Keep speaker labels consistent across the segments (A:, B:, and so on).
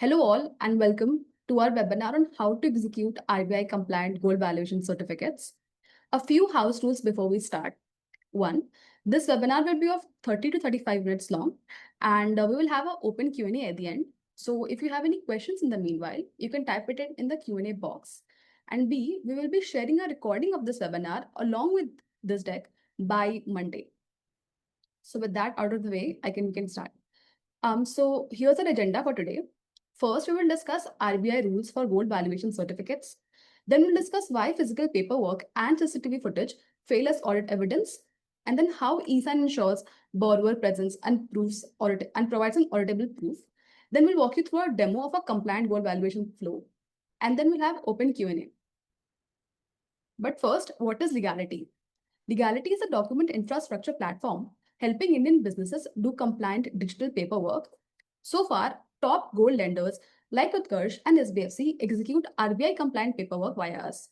A: Hello all and welcome to our webinar on how to execute RBI-compliant Gold Valuation Certificates. A few house rules before we start. One, this webinar will be of 30 to 35 minutes long and we will have an open Q&A at the end. So if you have any questions in the meanwhile, you can type it in the Q&A box. And B, we will be sharing a recording of this webinar along with this deck by Monday. So with that out of the way, we can start. So here's an agenda for today. First, we will discuss RBI rules for gold valuation certificates. Then we'll discuss why physical paperwork and CCTV footage fail as audit evidence, and then how eSign ensures borrower presence and proves audit and provides an auditable proof. Then we'll walk you through a demo of a compliant gold valuation flow, and then we'll have open Q&A. But first, what is Leegality? Leegality is a document infrastructure platform helping Indian businesses do compliant digital paperwork. So far, top gold lenders like Utkarsh and SBFC execute RBI compliant paperwork via us.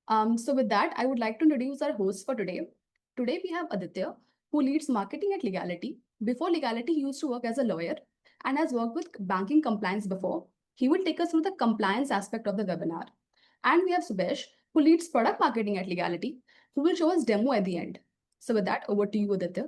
A: So with that, I would like to introduce our hosts for today. Today we have Aditya, who leads marketing at Leegality. Before Leegality, he used to work as a lawyer and has worked with banking compliance before. He will take us through the compliance aspect of the webinar. And we have Subesh, who leads product marketing at Leegality, who will show us demo at the end. So with that, over to you, Aditya.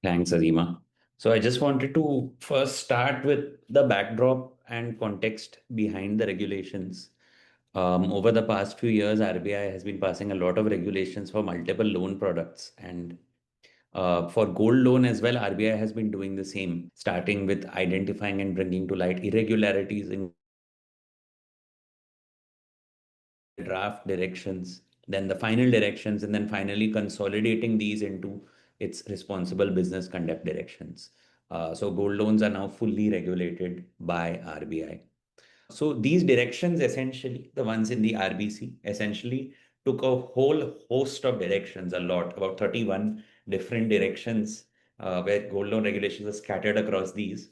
B: Thanks, Azima. So I just wanted to first start with the backdrop and context behind the regulations. Over the past few years, RBI has been passing a lot of regulations for multiple loan products. And for gold loan as well, RBI has been doing the same, starting with identifying and bringing to light irregularities in draft directions, then the final directions, and then finally consolidating these into its responsible business conduct directions. So gold loans are now fully regulated by RBI. So these directions, essentially, the ones in the RBC, essentially took a whole host of directions, about 31 different directions where gold loan regulations are scattered across these,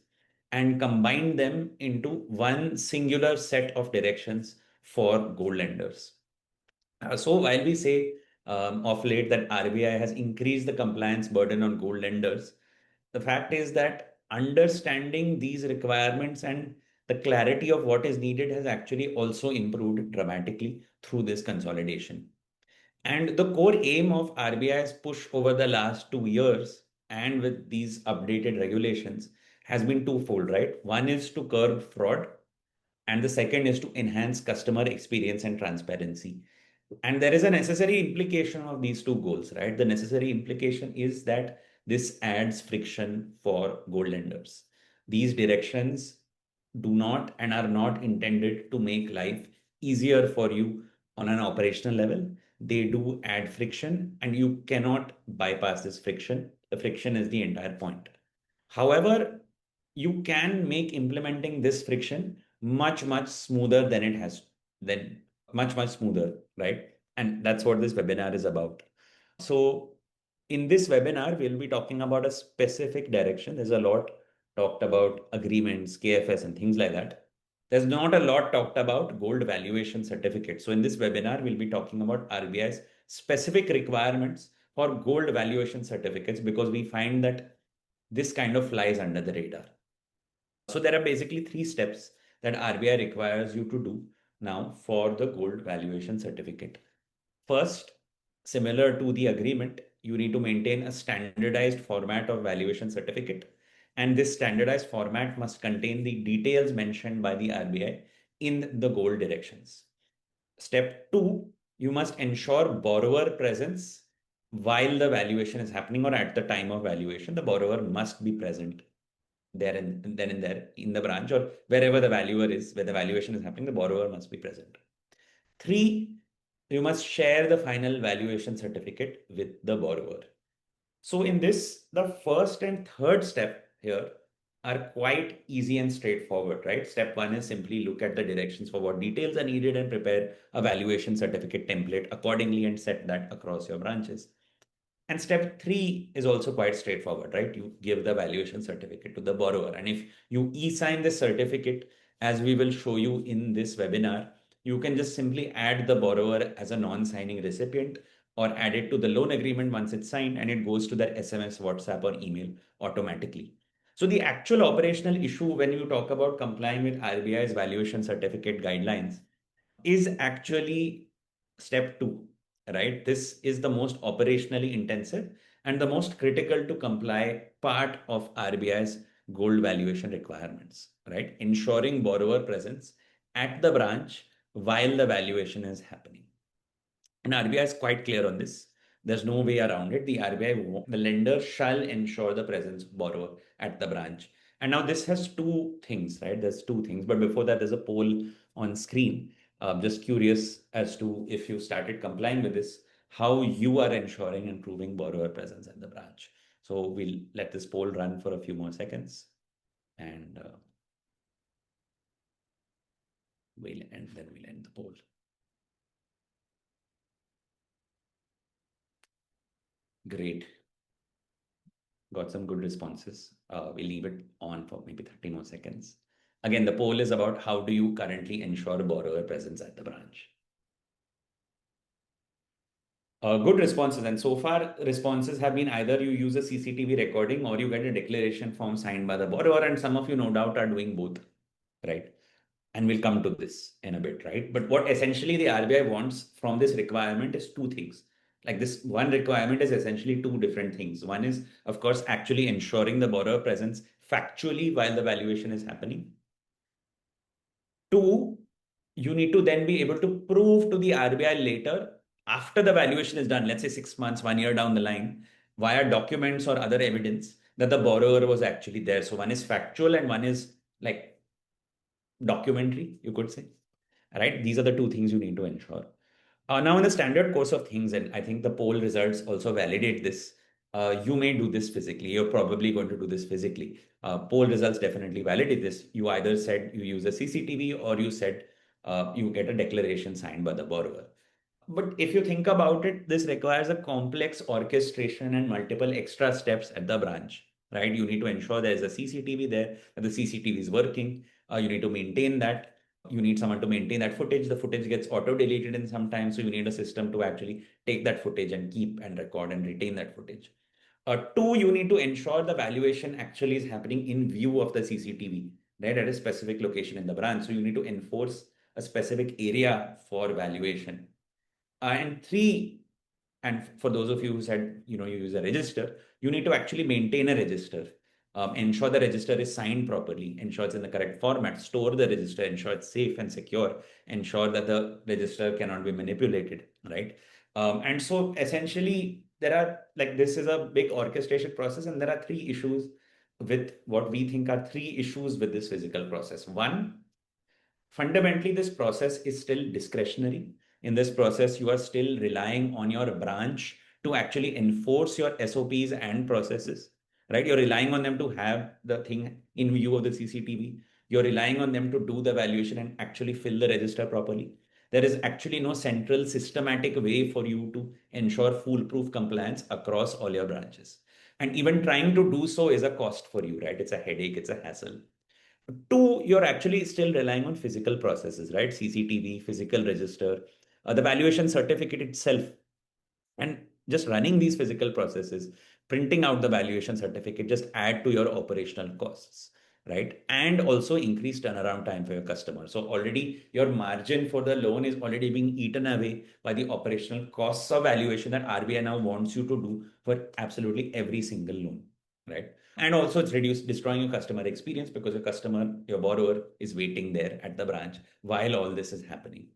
B: and combined them into one singular set of directions for gold lenders. So while we say of late that RBI has increased the compliance burden on gold lenders, the fact is that understanding these requirements and the clarity of what is needed has actually also improved dramatically through this consolidation. And the core aim of RBI's push over the last 2 years and with these updated regulations has been twofold, right? One is to curb fraud, and the second is to enhance customer experience and transparency. And there is a necessary implication of these two goals, right? The necessary implication is that this adds friction for gold lenders. These directions do not and are not intended to make life easier for you on an operational level. They do add friction, and you cannot bypass this friction. The friction is the entire point. However, you can make implementing this friction much smoother than it has, then much smoother, right? And that's what this webinar is about. So in this webinar, we'll be talking about a specific direction. There's a lot talked about agreements, KFS, and things like that. There's not a lot talked about gold valuation certificate. So in this webinar, we'll be talking about RBI's specific requirements for gold valuation certificates, because we find that this kind of flies under the radar. So there are basically 3 steps that RBI requires you to do now for the gold valuation certificate. First, similar to the agreement, you need to maintain a standardized format of valuation certificate. And this standardized format must contain the details mentioned by the RBI in the gold directions. Step 2, you must ensure borrower presence while the valuation is happening, or at the time of valuation, the borrower must be present there and then in the branch, or wherever the valuer is, where the valuation is happening, the borrower must be present. 3, you must share the final valuation certificate with the borrower. So in this, the first and third step here are quite easy and straightforward, right? Step 1 is simply look at the directions for what details are needed and prepare a valuation certificate template accordingly and set that across your branches. And step 3 is also quite straightforward, right? You give the valuation certificate to the borrower. And if you e-sign this certificate, as we will show you in this webinar, you can just simply add the borrower as a non-signing recipient or added to the loan agreement once it's signed, and it goes to their SMS, WhatsApp, or email automatically. So the actual operational issue when you talk about complying with RBI's valuation certificate guidelines is actually step two, right? This is the most operationally intensive and the most critical to comply part of RBI's gold valuation requirements, right? Ensuring borrower presence at the branch while the valuation is happening. And RBI is quite clear on this. There's no way around it. The RBI, the lender shall ensure the presence of borrower at the branch. And now this has two things, right? There's two things. But before that, there's a poll on screen. Just curious as to if you started complying with this, how you are ensuring and proving borrower presence at the branch. So we'll let this poll run for a few more seconds, and we'll end the poll. Great. Got some good responses. We'll leave it on for maybe 30 more seconds. Again, the poll is about how do you currently ensure borrower presence at the branch? Good responses. And so far, responses have been either you use a CCTV recording or you get a declaration form signed by the borrower. And some of you, no doubt, are doing both, right? And we'll come to this in a bit, right? But what essentially the RBI wants from this requirement is two things. Like this one requirement is essentially two different things. One is, of course, actually ensuring the borrower presence factually while the valuation is happening. Two, you need to then be able to prove to the RBI later after the valuation is done, let's say 6 months, 1 year down the line, via documents or other evidence that the borrower was actually there. So one is factual and one is like documentary, you could say, right? These are the two things you need to ensure. Now, in the standard course of things, and I think the poll results also validate this, you may do this physically. You're probably going to do this physically. Poll results definitely validate this. You either said you use a CCTV or you said you get a declaration signed by the borrower. But if you think about it, this requires a complex orchestration and multiple extra steps at the branch, right? You need to ensure there is a CCTV there, that the CCTV is working. You need to maintain that. You need someone to maintain that footage. The footage gets auto-deleted in some time, so you need a system to actually take that footage and keep and record and retain that footage. Two, you need to ensure the valuation actually is happening in view of the CCTV, right, at a specific location in the branch. So you need to enforce a specific area for valuation. And three, and for those of you who said, you use a register, you need to actually maintain a register. Ensure the register is signed properly, ensure it's in the correct format, store the register, ensure it's safe and secure, ensure that the register cannot be manipulated, right? And so essentially, this is a big orchestration process, and there are three issues with what we think are three issues with this physical process. One, fundamentally, this process is still discretionary. In this process, you are still relying on your branch to actually enforce your SOPs and processes, right? You're relying on them to have the thing in view of the CCTV. You're relying on them to do the valuation and actually fill the register properly. There is actually no central systematic way for you to ensure foolproof compliance across all your branches. And even trying to do so is a cost for you, right? It's a headache, it's a hassle. Two, you're actually still relying on physical processes, right? CCTV, physical register, the valuation certificate itself, and just running these physical processes, printing out the valuation certificate, just add to your operational costs, right? And also increase turnaround time for your customer. So already your margin for the loan is already being eaten away by the operational costs of valuation that RBI now wants you to do for absolutely every single loan, right? And also it's destroying your customer experience because your customer, your borrower is waiting there at the branch while all this is happening.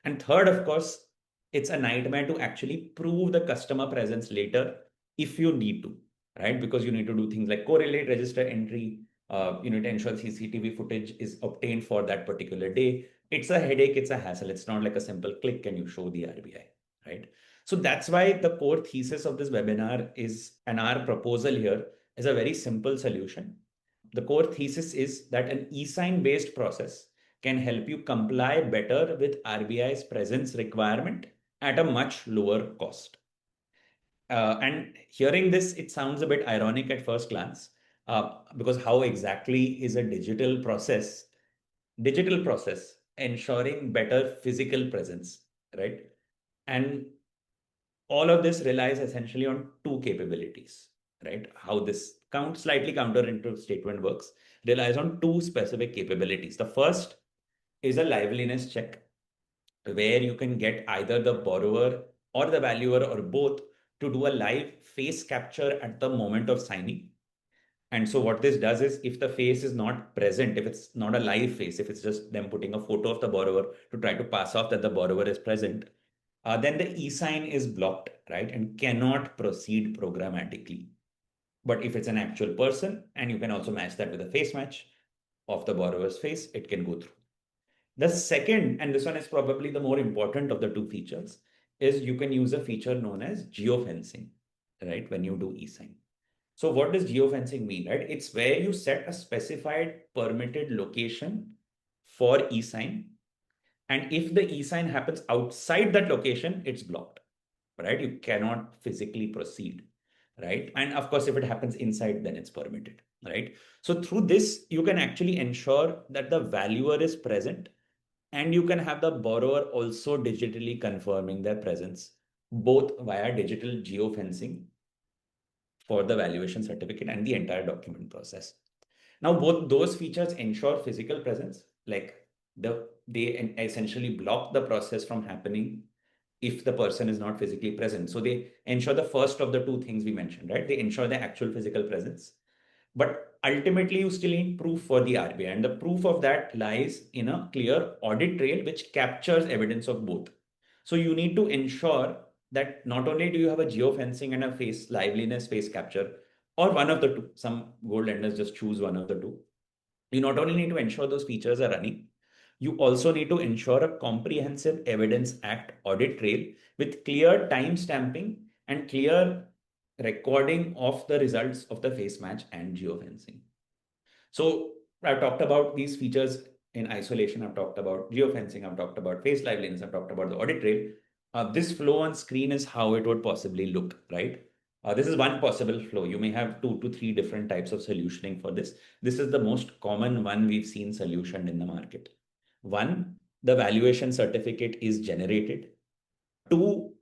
B: And third, of course, it's a nightmare to actually prove the customer presence later if you need to, right? Because you need to do things like correlate register entry. You need to ensure CCTV footage is obtained for that particular day. It's a headache, it's a hassle. It's not like a simple click and you show the RBI, right? So that's why the core thesis of this webinar is, and our proposal here is a very simple solution. The core thesis is that an eSign-based process can help you comply better with RBI's presence requirement at a much lower cost. And hearing this, it sounds a bit ironic at first glance, because how exactly is a digital process ensuring better physical presence, right? And all of this relies essentially on two capabilities, right? How this slightly counter statement works relies on two specific capabilities. The first is a liveliness check, where you can get either the borrower or the valuer or both to do a live face capture at the moment of signing. And so what this does is, if the face is not present, if it's not a live face, if it's just them putting a photo of the borrower to try to pass off that the borrower is present, then the e-sign is blocked, right, and cannot proceed programmatically. But if it's an actual person and you can also match that with a face match of the borrower's face, it can go through. The second, and this one is probably the more important of the two features, is you can use a feature known as geofencing, right, when you do e-sign. So what does geofencing mean, right? It's where you set a specified permitted location for e-sign. And if the e-sign happens outside that location, it's blocked, right? You cannot physically proceed, right? And of course, if it happens inside, then it's permitted, right? So through this, you can actually ensure that the valuer is present, and you can have the borrower also digitally confirming their presence, both via digital geofencing for the valuation certificate and the entire document process. Now, both those features ensure physical presence, like they essentially block the process from happening if the person is not physically present. So they ensure the first of the two things we mentioned, right? They ensure the actual physical presence. But ultimately, you still need proof for the RBI. And the proof of that lies in a clear audit trail, which captures evidence of both. So you need to ensure that not only do you have a geofencing and a face liveliness face capture, or one of the two, some gold lenders just choose one of the two. You not only need to ensure those features are running, you also need to ensure a comprehensive Evidence Act audit trail with clear time stamping and clear recording of the results of the face match and geofencing. So I've talked about these features in isolation. I've talked about geofencing. I've talked about face liveliness. I've talked about the audit trail. This flow on screen is how it would possibly look, right? This is one possible flow. You may have 2 to 3 different types of solutioning for this. This is the most common one we've seen solutioned in the market. One, the valuation certificate is generated. Two,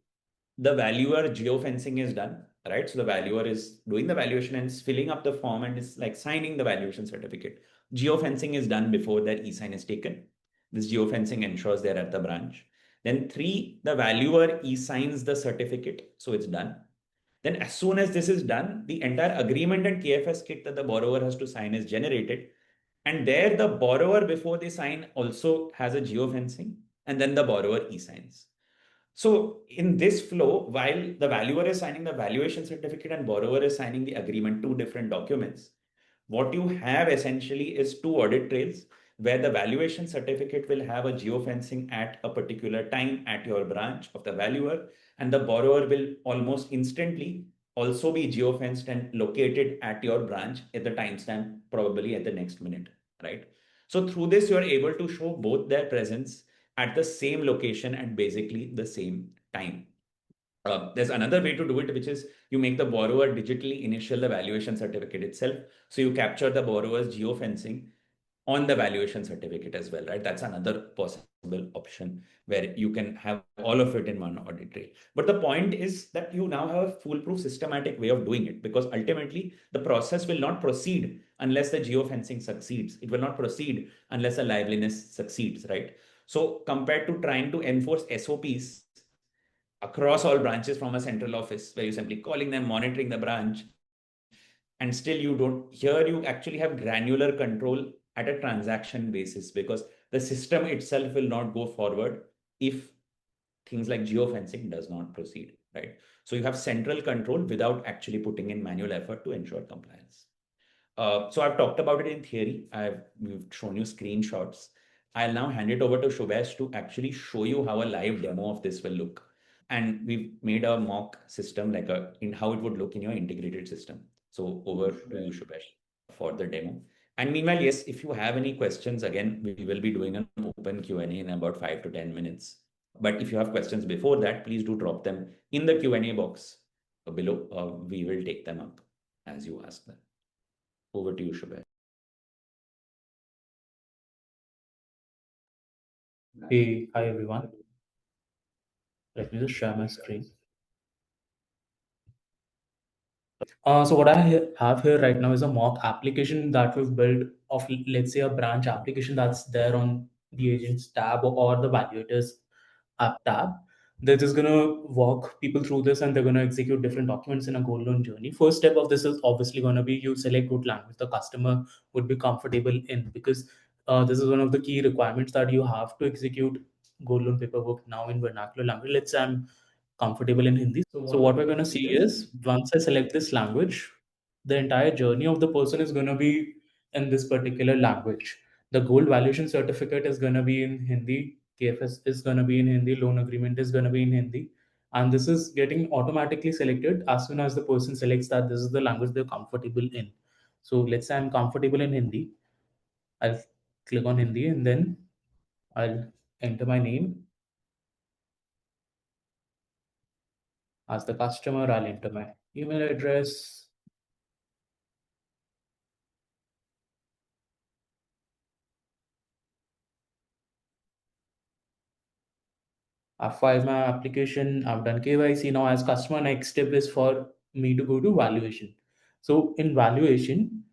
B: the valuer geofencing is done, right? So the valuer is doing the valuation and is filling up the form and is like signing the valuation certificate. Geofencing is done before that e-sign is taken. This geofencing ensures they're at the branch. Then three, the valuer e-signs the certificate. So it's done. Then as soon as this is done, the entire agreement and KFS kit that the borrower has to sign is generated. And there the borrower before they sign also has a geofencing, and then the borrower e-signs. So in this flow, while the valuer is signing the valuation certificate and borrower is signing the agreement, two different documents, what you have essentially is two audit trails where the valuation certificate will have a geofencing at a particular time at your branch of the valuer, and the borrower will almost instantly also be geofenced and located at your branch at the timestamp, probably at the next minute, right? So through this, you're able to show both their presence at the same location at basically the same time. There's another way to do it, which is you make the borrower digitally initial the valuation certificate itself. So you capture the borrower's geofencing on the valuation certificate as well, right? That's another possible option where you can have all of it in one audit trail. But the point is that you now have a foolproof systematic way of doing it, because ultimately the process will not proceed unless the geofencing succeeds. It will not proceed unless the liveliness succeeds, right? So compared to trying to enforce SOPs across all branches from a central office where you're simply calling them, monitoring the branch, and still you don't, here you actually have granular control at a transaction basis, because the system itself will not go forward if things like geofencing does not proceed, right? So you have central control without actually putting in manual effort to ensure compliance. So I've talked about it in theory. We've shown you screenshots. I'll now hand it over to Shubhash to actually show you how a live demo of this will look. And we've made a mock system like in how it would look in your integrated system. So over to you, Shubhash, for the demo. And meanwhile, yes, if you have any questions, again, we will be doing an open Q&A in about 5 to 10 minutes. But if you have questions before that, please do drop them in the Q&A box below. We will take them up as you ask them. Over to you, Shubhash.
C: Hey, hi everyone. Let me just share my screen. So what I have here right now is a mock application that we've built of, let's say, a branch application that's there on the agents tab or the valuators app tab. They're just gonna walk people through this, and they're gonna execute different documents in a gold loan journey. First step of this is obviously gonna be you select good language the customer would be comfortable in, because this is one of the key requirements that you have to execute gold loan paperwork now in vernacular language. Let's say I'm comfortable in Hindi. So what we're going to see is once I select this language, the entire journey of the person is going to be in this particular language. The gold valuation certificate is going to be in Hindi, KFS is going to be in Hindi, loan agreement is going to be in Hindi. And this is getting automatically selected as soon as the person selects that this is the language they're comfortable in. So let's say I'm comfortable in Hindi. I'll click on Hindi and then I'll enter my name as the customer. I'll enter my email address. I've filed my application, I've done KYC. Now, as customer, next step is for me to go to valuation. So, in valuation,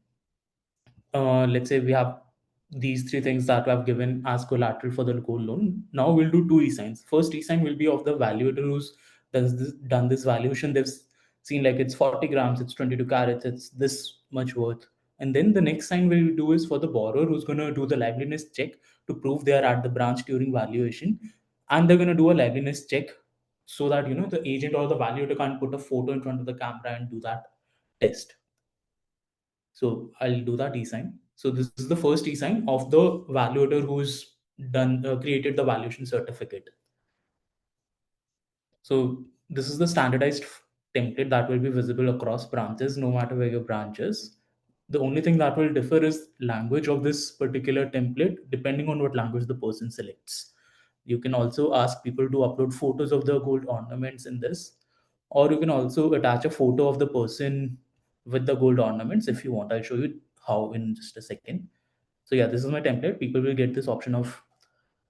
C: let's say we have these three things that I've given as collateral for the gold loan. Now we'll do two e-signs. First e-sign will be of the valuator who's done this valuation. They've seen like it's 40 grams, it's 22 carats, it's this much worth. And then the next sign we'll do is for the borrower who's going to do the liveliness check to prove they are at the branch during valuation. And they're going to do a liveliness check so that, the agent or the valuator can't put a photo in front of the camera and do that test. So I'll do that e-sign. So this is the first e-sign of the valuator who's done created the valuation certificate. So this is the standardized template that will be visible across branches, no matter where your branch is. The only thing that will differ is language of this particular template, depending on what language the person selects. You can also ask people to upload photos of the gold ornaments in this, or you can also attach a photo of the person with the gold ornaments if you want. I'll show you how in just a second. So yeah, this is my template. People will get this option of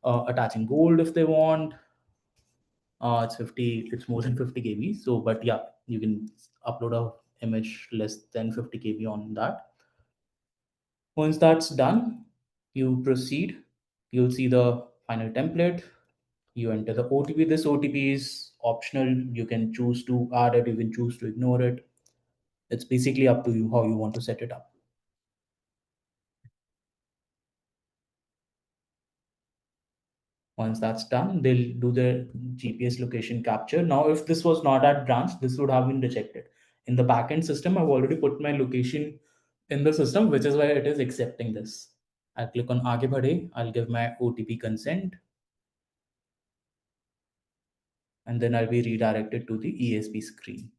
C: attaching gold if they want. It's 50. It's more than 50 KB. So, but yeah, you can upload a image less than 50 KB on that. Once that's done, you proceed. You'll see the final template. You enter the OTP. This OTP is optional. You can choose to add it. You can choose to ignore it. It's basically up to you how you want to set it up. Once that's done, they'll do the GPS location capture. Now, if this was not at branch, this would have been rejected. In the backend system, I've already put my location in the system, which is why it is accepting this. I'll click on Aage Badhe. I'll give my OTP consent. And then I'll be redirected to the ESP screen.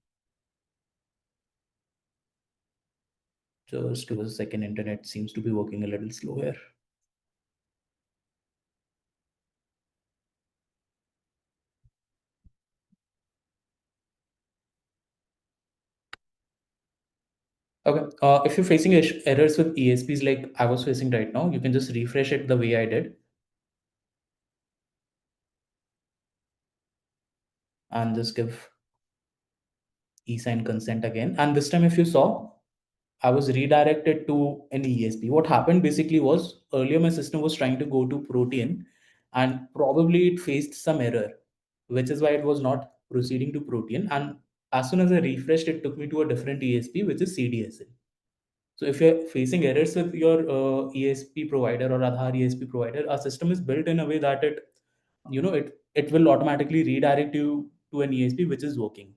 C: Just give us a second. Internet seems to be working a little slow here. Okay. If you're facing errors with ESPs like I was facing right now, you can just refresh it the way I did and just give e-sign consent again. And this time, if you saw, I was redirected to an ESP. What happened basically was earlier my system was trying to go to Protean and probably it faced some error, which is why it was not proceeding to Protean. And as soon as I refreshed, it took me to a different ESP, which is CDSL. So if you're facing errors with your ESP provider or Aadhaar ESP provider, our system is built in a way that it will automatically redirect you to an ESP which is working.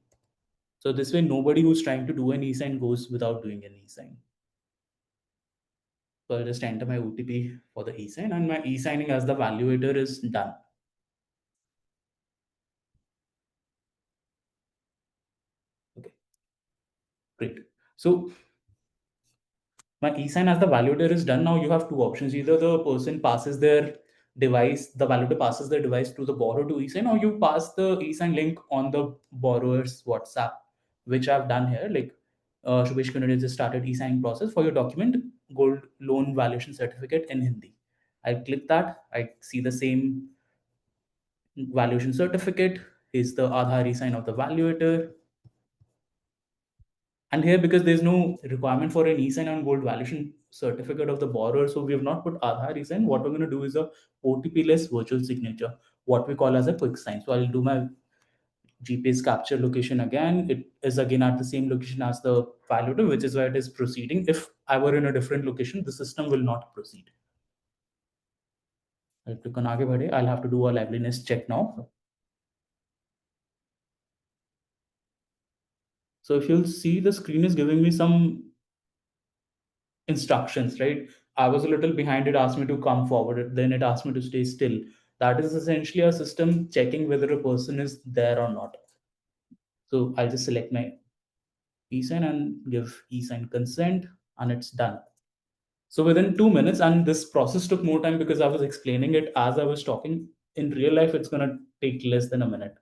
C: So this way, nobody who's trying to do an e-sign goes without doing an e-sign. So I'll just enter my OTP for the e-sign, and my e-signing as the valuator is done. Okay, great. So my e-sign as the validator is done. Now you have two options. Either the person passes their device, the validator passes their device to the borrower to e-sign, or you pass the e-sign link on the borrower's WhatsApp, which I've done here. Like Shubhesh Kunal just started e-signing process for your document, gold loan valuation certificate in Hindi. I click that. I see the same valuation certificate is the Aadhaar e-sign of the valuator. And here, because there's no requirement for an eSign on gold valuation certificate of the borrower, so we have not put Aadhaar eSign. What we're going to do is a OTP-less virtual signature, what we call as a quick sign. So I'll do my GPS capture location again. It is again at the same location as the validator, which is why it is proceeding. If I were in a different location, the system will not proceed. I'll click on Aage Badhe. I'll have to do a liveliness check now. So if you'll see, the screen is giving me some instructions, right? I was a little behind. It asked me to come forward. Then it asked me to stay still. That is essentially a system checking whether a person is there or not. So I'll just select my eSign and give eSign consent, and it's done. So within 2 minutes, and this process took more time because I was explaining it as I was talking. In real life, it's going to take less than a minute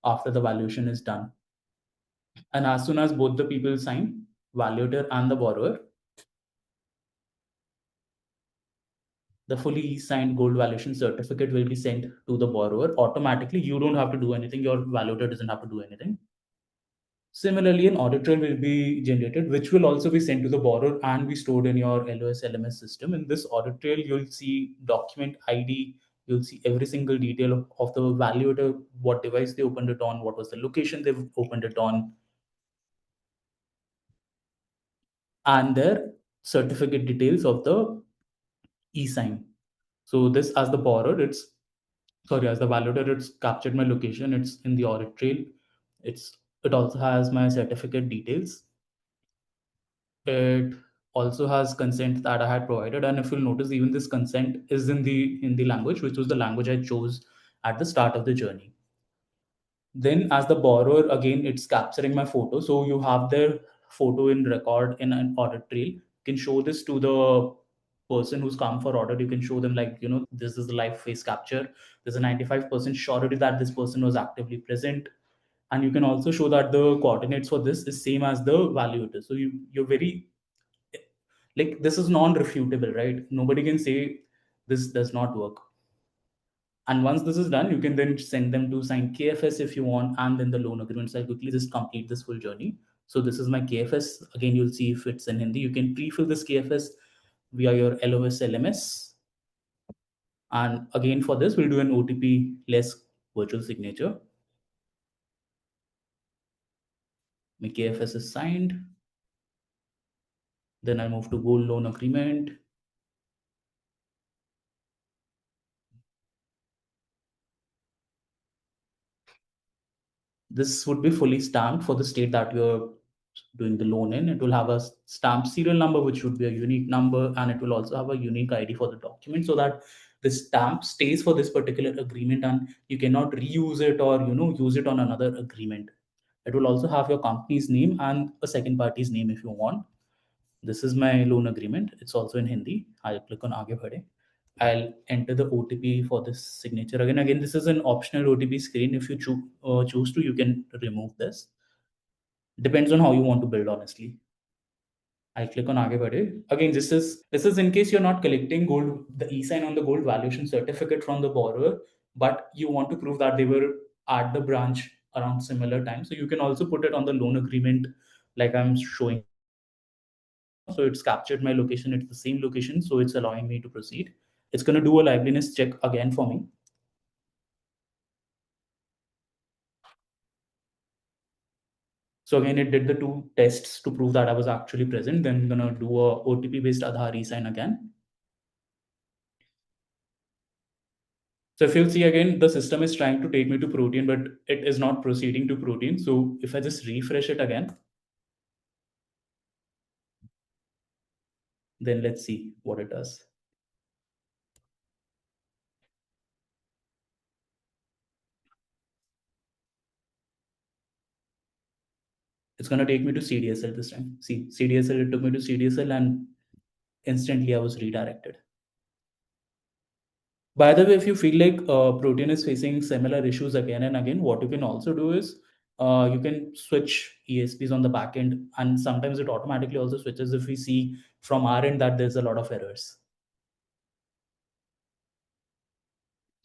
C: after the valuation is done. And as soon as both the people sign, valuator and the borrower, the fully signed gold valuation certificate will be sent to the borrower automatically. You don't have to do anything. Your valuator doesn't have to do anything. Similarly, an audit trail will be generated, which will also be sent to the borrower and be stored in your LOS LMS system. In this audit trail, you'll see document ID, you'll see every single detail of the valuator, what device they opened it on, what was the location they've opened it on, and their certificate details of the e-sign. So this, as the borrower, as the validator, it's captured my location, it's in the audit trail, it also has my certificate details, it also has consent that I had provided. And if you'll notice, even this consent is in the language, which was the language I chose at the start of the journey. Then as the borrower, again, it's capturing my photo, so you have their photo in record in an audit trail. You can show this to the person who's come for audit. You can show them, like, this is the live face capture, there's a 95% surety that this person was actively present. And you can also show that the coordinates for this is same as the valuator. So you're very, like, this is non-refutable, right? Nobody can say this does not work. And once this is done, you can then send them to sign KFS if you want, and then the loan agreement. So I'll quickly just complete this full journey. So this is my KFS. Again, you'll see if it's in Hindi. You can pre-fill this KFS via your LOS LMS. And again, for this, we'll do an OTP less virtual signature. My KFS is signed. Then I move to gold loan agreement. This would be fully stamped for the state that you're doing the loan in. It will have a stamp serial number, which would be a unique number, and it will also have a unique ID for the document, so that the stamp stays for this particular agreement and you cannot reuse it or use it on another agreement. It will also have your company's name and a second party's name if you want. This is my loan agreement. It's also in Hindi. I'll click on Aage Badhe. I'll enter the OTP for this signature. Again, this is an optional OTP screen. If you choose to, you can remove this. Depends on how you want to build, honestly. I'll click on Aage Badhe. Again, this is in case you're not collecting the e-sign on the gold valuation certificate from the borrower, but you want to prove that they were at the branch around similar time. So you can also put it on the loan agreement, like I'm showing. So it's captured my location. It's the same location, so it's allowing me to proceed. It's going to do a liveliness check again for me. So again, it did the two tests to prove that I was actually present. Then I'm gonna do a OTP-based Aadhaar e-sign again. So if you'll see, again, the system is trying to take me to protein, but it is not proceeding to protein. So if I just refresh it again, then let's see what it does. It's gonna take me to CDSL this time. See, CDSL, it took me to CDSL and instantly I was redirected. By the way, if you feel like protein is facing similar issues again and again, what you can also do is you can switch ESPs on the back end, and sometimes it automatically also switches if we see from our end that there's a lot of errors.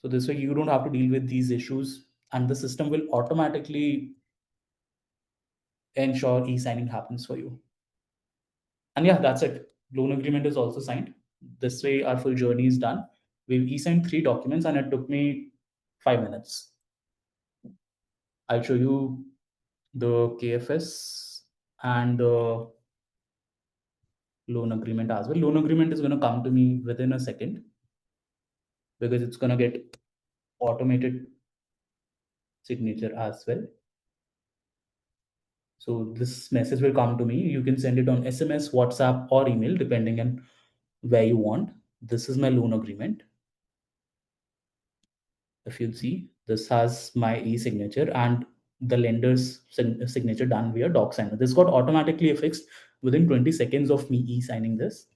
C: So this way you don't have to deal with these issues, and the system will automatically ensure e-signing happens for you. And yeah, that's it. Loan agreement is also signed. This way, our full journey is done. We've e-signed 3 documents, and it took me 5 minutes. I'll show you the KFS and the loan agreement as well. Loan agreement is going to come to me within a second because it's going to get automated signature as well. So this message will come to me. You can send it on SMS, WhatsApp, or email, depending on where you want. This is my loan agreement. If you'll see, this has my e-signature and the lender's signature done via DocSigner. This got automatically affixed within 20 seconds of me e-signing this.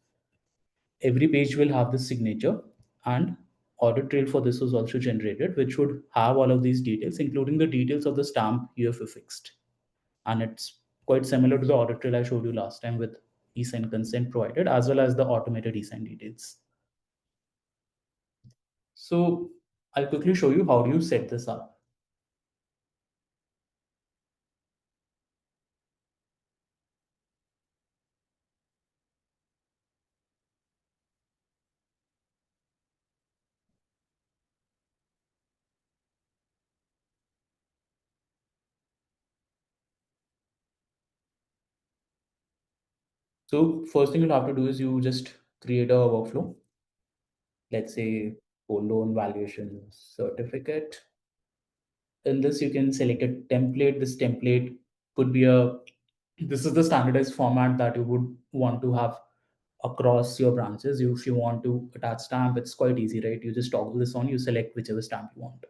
C: Every page will have this signature, and audit trail for this was also generated, which would have all of these details, including the details of the stamp you have affixed. And it's quite similar to the audit trail I showed you last time with eSign consent provided, as well as the automated eSign details. So I'll quickly show you how do you set this up. So first thing you'll have to do is you just create a workflow. Let's say gold loan valuation certificate. In this, you can select a template. This template could be this is the standardized format that you would want to have across your branches. If you want to attach stamp, it's quite easy, right? You just toggle this on, you select whichever stamp you want.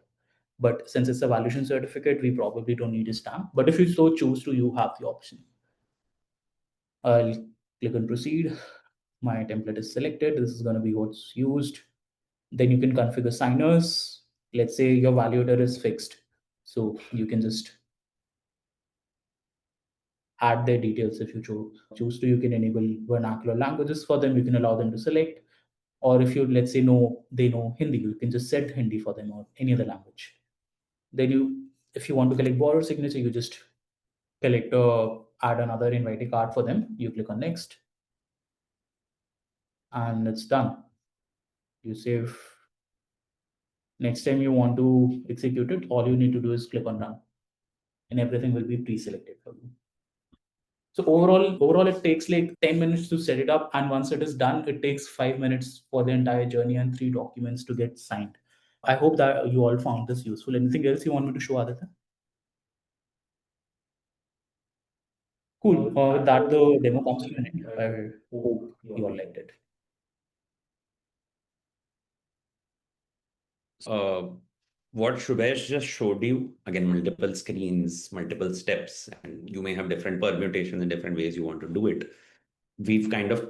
C: But since it's a valuation certificate, we probably don't need a stamp. But if you so choose to, you have the option. I'll click on proceed. My template is selected. This is going to be what's used. Then you can configure signers. Let's say your valuator is fixed. So you can just add their details if you choose to. You can enable vernacular languages for them. You can allow them to select. Or if you, let's say, they know Hindi, you can just set Hindi for them or any other language. Then if you want to collect borrower signature, you just add another inviting card for them. You click on next, and it's done. You save. Next time you want to execute it, all you need to do is click on done, and everything will be pre-selected for you. So overall, it takes like 10 minutes to set it up, and once it is done, it takes 5 minutes for the entire journey and 3 documents to get signed. I hope that you all found this useful. Anything else you want me to show, Aditya? Cool. With that, the demo comes to an end. I hope you all liked it.
B: What Shubhesh just showed you, again, multiple screens, multiple steps, and you may have different permutations and different ways you want to do it. We've kind of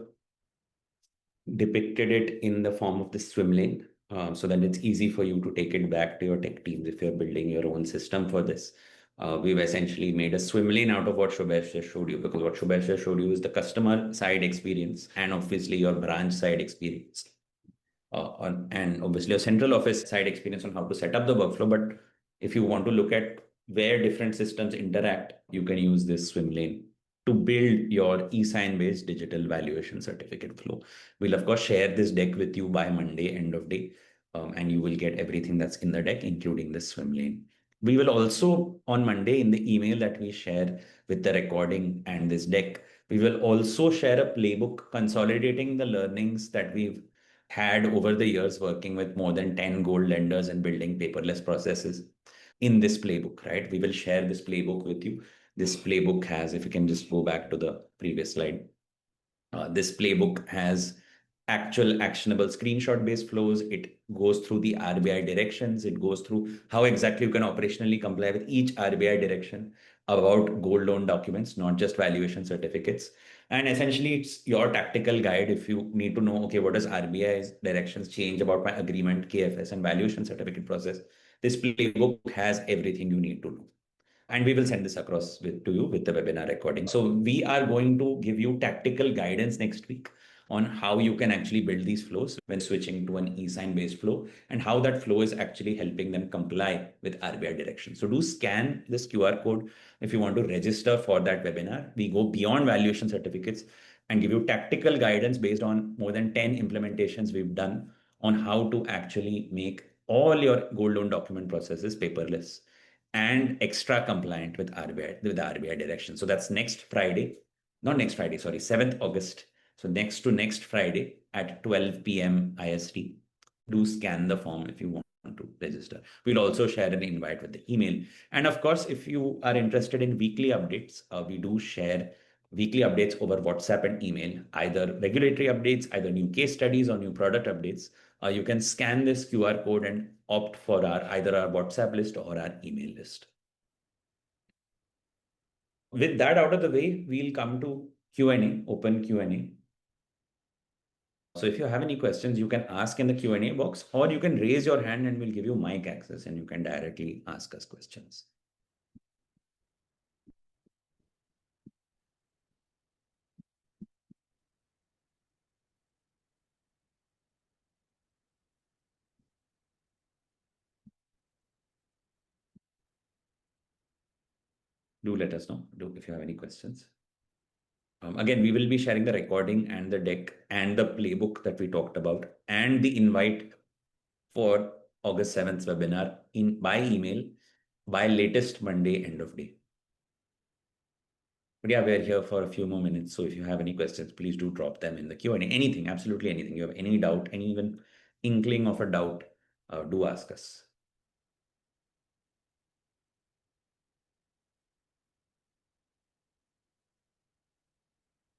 B: depicted it in the form of the swim lane, so that it's easy for you to take it back to your tech teams if you're building your own system for this. We've essentially made a swim lane out of what Shubhesh just showed you, because what Shubhesh just showed you is the customer side experience and obviously your branch side experience. And obviously a central office side experience on how to set up the workflow. But if you want to look at where different systems interact, you can use this swim lane to build your eSign-based digital valuation certificate flow. We'll of course share this deck with you by Monday, end of day, and you will get everything that's in the deck, including the swim lane. We will also on Monday in the email that we share with the recording and this deck, we will also share a playbook consolidating the learnings that we've had over the years working with more than 10 gold lenders and building paperless processes in this playbook, right? We will share this playbook with you. This playbook has, if you can just go back to the previous slide, this playbook has actual actionable screenshot based flows. It goes through the RBI directions. It goes through how exactly you can operationally comply with each RBI direction about gold loan documents, not just valuation certificates. And essentially, it's your tactical guide if you need to know, okay, what does RBI's directions change about my agreement, KFS, and valuation certificate process? This playbook has everything you need to know. And we will send this across to you with the webinar recording. So we are going to give you tactical guidance next week on how you can actually build these flows when switching to an eSign-based flow and how that flow is actually helping them comply with RBI direction. So do scan this QR code if you want to register for that webinar. We go beyond valuation certificates and give you tactical guidance based on more than 10 implementations we've done on how to actually make all your gold loan document processes paperless and extra compliant with RBI direction. So that's next Friday, not next Friday, sorry, 7th August. So next Friday at 12 p.m. IST. Do scan the form if you want to register. We'll also share an invite with the email. And of course, if you are interested in weekly updates, we do share weekly updates over WhatsApp and email, either regulatory updates, either new case studies or new product updates. You can scan this QR code and opt for either our WhatsApp list or our email list. With that out of the way, we'll come to Q&A, open Q&A. So if you have any questions, you can ask in the Q&A box, or you can raise your hand and we'll give you mic access and you can directly ask us questions. Do let us know if you have any questions. Again, we will be sharing the recording and the deck and the playbook that we talked about and the invite for August 7th webinar by email by latest Monday end of day. But yeah, we're here for a few more minutes. So if you have any questions, please do drop them in the Q&A. Anything, absolutely anything. You have any doubt, any even inkling of a doubt, do ask us.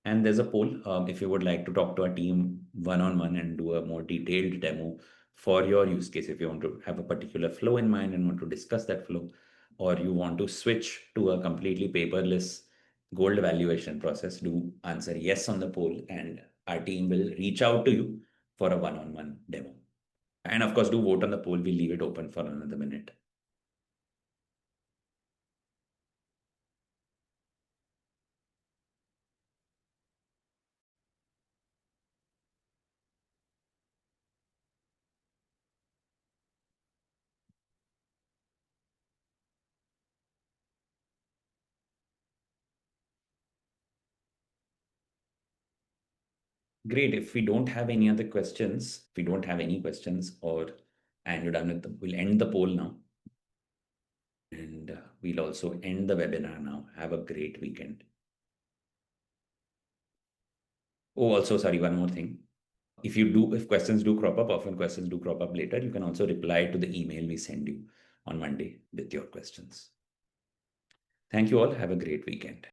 B: And there's a poll if you would like to talk to our team one-on-one and do a more detailed demo for your use case. If you want to have a particular flow in mind and want to discuss that flow, or you want to switch to a completely paperless gold valuation process, do answer yes on the poll and our team will reach out to you for a one-on-one demo. And of course, do vote on the poll. We'll leave it open for another minute. Great. If we don't have any other questions, if we don't have any questions, and you're done with we'll end the poll now. And we'll also end the webinar now. Have a great weekend. Oh, also, sorry, one more thing. If questions do crop up, often questions do crop up later, you can also reply to the email we send you on Monday with your questions. Thank you all. Have a great weekend.